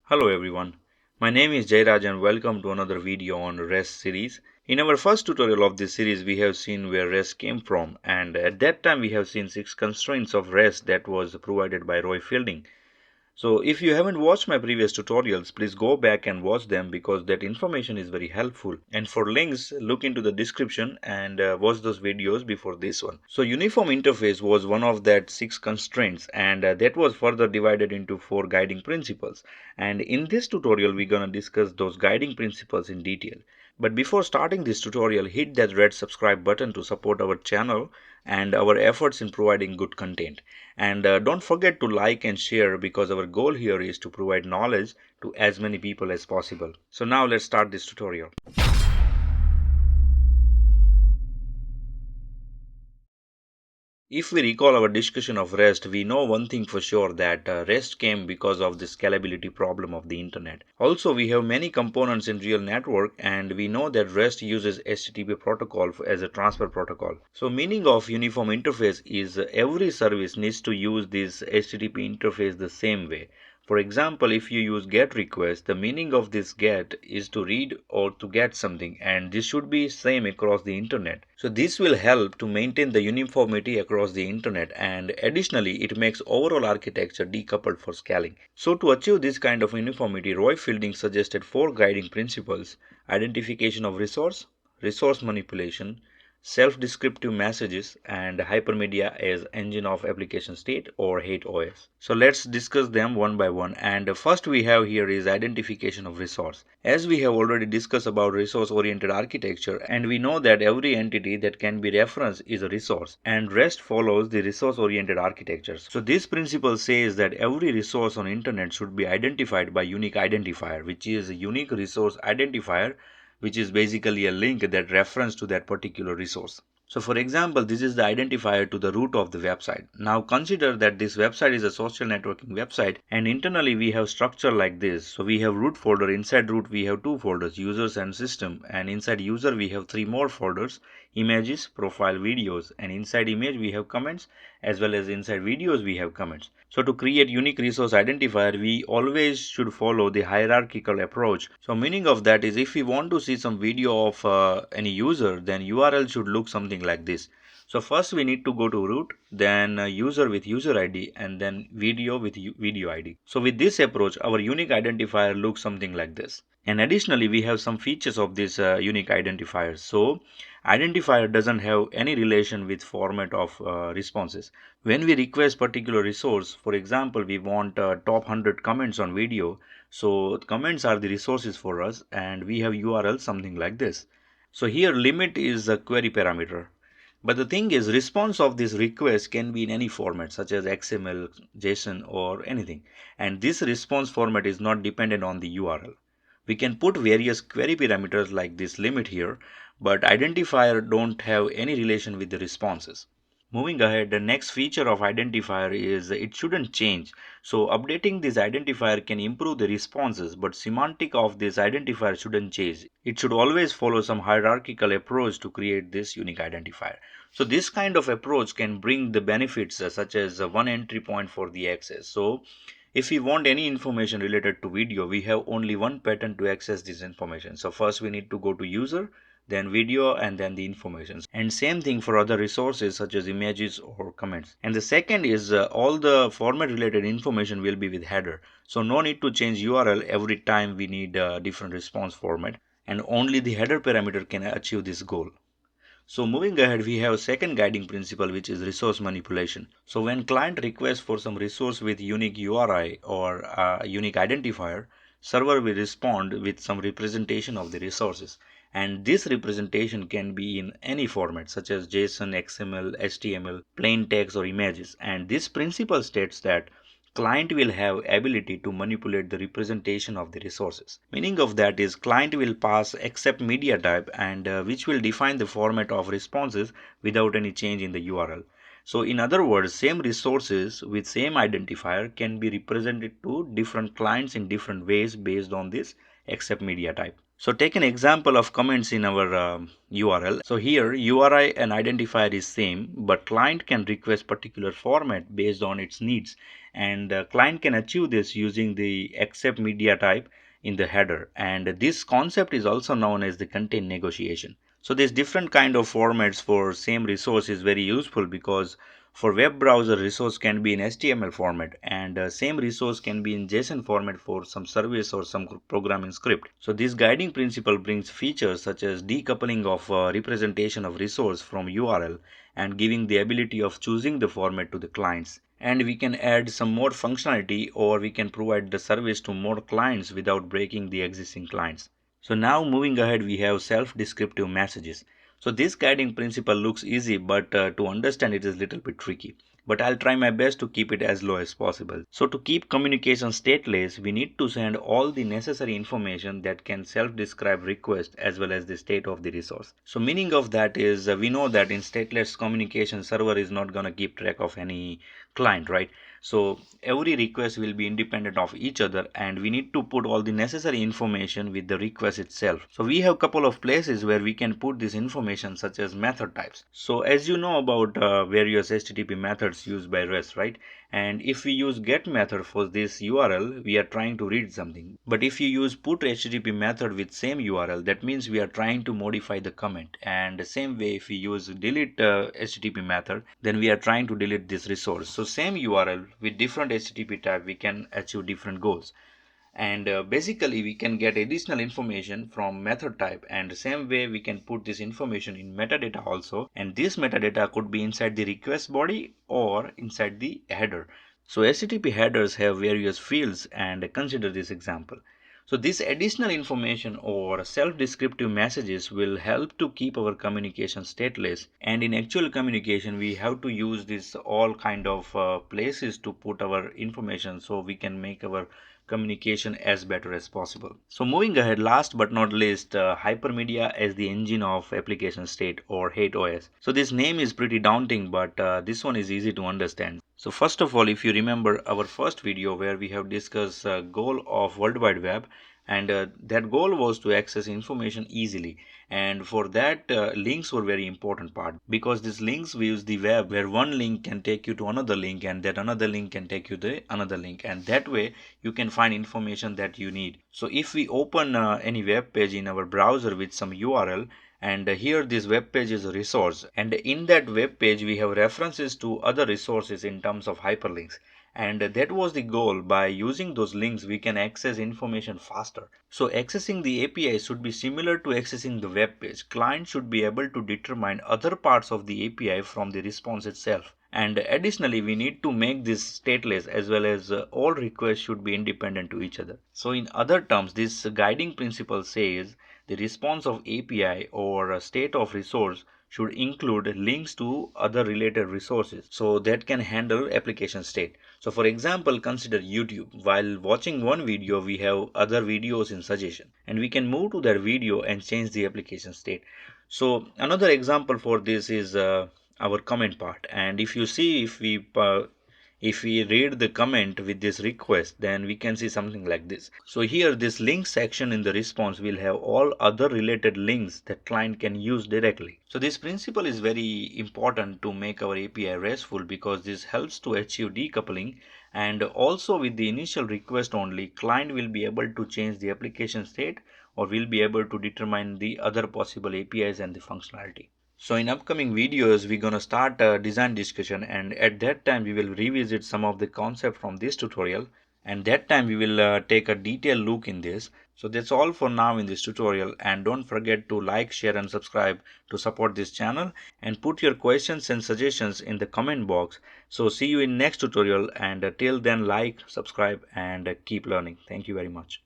Hello everyone, my name is Jairaj and welcome to another video on REST series. In our first tutorial of this series we have seen where REST came from, and at that time we have seen 6 constraints of REST that was provided by Roy Fielding. So if you haven't watched my previous tutorials, please go back and watch them because that information is very helpful. And for links, look into the description and watch those videos before this one. So uniform interface was one of that 6 constraints, and that was further divided into 4 guiding principles. And in this tutorial, we're gonna discuss those guiding principles in detail. But before starting this tutorial, hit that red subscribe button to support our channel and our efforts in providing good content. And don't forget to like and share because our goal here is to provide knowledge to as many people as possible. So now let's start this tutorial. If we recall our discussion of REST, we know one thing for sure that REST came because of the scalability problem of the internet. Also, we have many components in real network and we know that REST uses HTTP protocol as a transfer protocol. So meaning of uniform interface is every service needs to use this HTTP interface the same way. For example, if you use GET request, the meaning of this GET is to read or to get something, and this should be same across the internet. So this will help to maintain the uniformity across the internet, and additionally it makes overall architecture decoupled for scaling. So to achieve this kind of uniformity, Roy Fielding suggested 4 guiding principles: identification of resource manipulation, self-descriptive messages, and hypermedia as engine of application state or Hateoas. So let's discuss them one by one, and first we have here is identification of resource. As we have already discussed about resource oriented architecture, and we know that every entity that can be referenced is a resource, and REST follows the resource oriented architectures. So this principle says that every resource on internet should be identified by unique identifier, which is a unique resource identifier, which is basically a link that reference to that particular resource. So for example, this is the identifier to the root of the website. Now consider that this website is a social networking website and internally we have structure like this. So we have root folder, inside root we have 2 folders, users and system, and inside user we have 3 more folders, images, profile, videos, and inside image we have comments, as well as inside videos we have comments. So to create unique resource identifier, we always should follow the hierarchical approach. So meaning of that is if we want to see some video of any user, then URL should look something like this. So first we need to go to root, then user with user ID, and then video with video ID. So with this approach, our unique identifier looks something like this. And additionally, we have some features of this unique identifier. So identifier doesn't have any relation with format of responses. When we request particular resource, for example, we want top 100 comments on video, so comments are the resources for us and we have URL something like this. So here limit is a query parameter. But the thing is, response of this request can be in any format such as XML, JSON, or anything, and this response format is not dependent on the URL. We can put various query parameters like this limit here, but identifier don't have any relation with the responses. Moving ahead, the next feature of identifier is it shouldn't change. So updating this identifier can improve the responses, but semantic of this identifier shouldn't change. It should always follow some hierarchical approach to create this unique identifier. So this kind of approach can bring the benefits such as one entry point for the access. So if we want any information related to video, we have only one pattern to access this information. So first we need to go to user, then video, and then the information. And same thing for other resources such as images or comments. And the second is all the format related information will be with header. So no need to change URL every time we need a different response format, and only the header parameter can achieve this goal. So moving ahead, we have second guiding principle, which is resource manipulation. So when client requests for some resource with unique URI or unique identifier, server will respond with some representation of the resources. And this representation can be in any format such as JSON, XML, HTML, plain text, or images. And this principle states that client will have ability to manipulate the representation of the resources. Meaning of that is client will pass accept media type and which will define the format of responses without any change in the URL. So in other words, same resources with same identifier can be represented to different clients in different ways based on this accept media type. So take an example of comments in our URL. So here URI and identifier is same, but client can request particular format based on its needs, and the client can achieve this using the accept media type in the header, and this concept is also known as the content negotiation. So this different kind of formats for same resource is very useful because for web browser resource can be in HTML format, and same resource can be in JSON format for some service or some programming script. So this guiding principle brings features such as decoupling of representation of resource from URL and giving the ability of choosing the format to the clients. And we can add some more functionality, or we can provide the service to more clients without breaking the existing clients. So now moving ahead, we have self-descriptive messages. So this guiding principle looks easy, but to understand it is a little bit tricky. But I'll try my best to keep it as low as possible. So to keep communication stateless, we need to send all the necessary information that can self-describe request as well as the state of the resource. So meaning of that is we know that in stateless communication, server is not going to keep track of any client, right? So every request will be independent of each other, and we need to put all the necessary information with the request itself. So we have a couple of places where we can put this information, such as method types. So as you know about various HTTP methods used by REST, right? And if we use get method for this URL, we are trying to read something. But if you use put HTTP method with same URL, that means we are trying to modify the comment. And the same way, if we use delete HTTP method, then we are trying to delete this resource. So same URL with different HTTP type, we can achieve different goals. And basically we can get additional information from method type, and the same way we can put this information in metadata also, and this metadata could be inside the request body or inside the header. So HTTP headers have various fields, and consider this example. So this additional information or self-descriptive messages will help to keep our communication stateless, and in actual communication we have to use this all kind of places to put our information so we can make our communication as better as possible. So moving ahead, last but not least, Hypermedia as the engine of application state, or Hateoas. So this name is pretty daunting, but this one is easy to understand. So first of all, if you remember our first video where we have discussed goal of World Wide Web, and that goal was to access information easily, and for that links were very important part, because these links, we use the web where one link can take you to another link, and that another link can take you to another link, and that way you can find information that you need. So if we open any web page in our browser with some URL, and here this web page is a resource, and in that web page we have references to other resources in terms of hyperlinks, and that was the goal. By using those links we can access information faster. So accessing the API should be similar to accessing the web page. Client should be able to determine other parts of the API from the response itself. And additionally, we need to make this stateless, as well as all requests should be independent to each other. So in other terms, this guiding principle says the response of API or a state of resource should include links to other related resources, so that can handle application state. So for example, consider YouTube. While watching one video, we have other videos in suggestion, and we can move to that video and change the application state. So another example for this is our comment part. And if you see, if we read the comment with this request, then we can see something like this. So here this link section in the response will have all other related links that client can use directly. So this principle is very important to make our API RESTful, because this helps to achieve decoupling, and also with the initial request only, client will be able to change the application state, or will be able to determine the other possible APIs and the functionality. So in upcoming videos, we're going to start a design discussion, and at that time we will revisit some of the concept from this tutorial, and that time we will take a detailed look in this. So that's all for now in this tutorial, and don't forget to like, share and subscribe to support this channel, and put your questions and suggestions in the comment box. So see you in next tutorial, and till then, like, subscribe and keep learning. Thank you very much.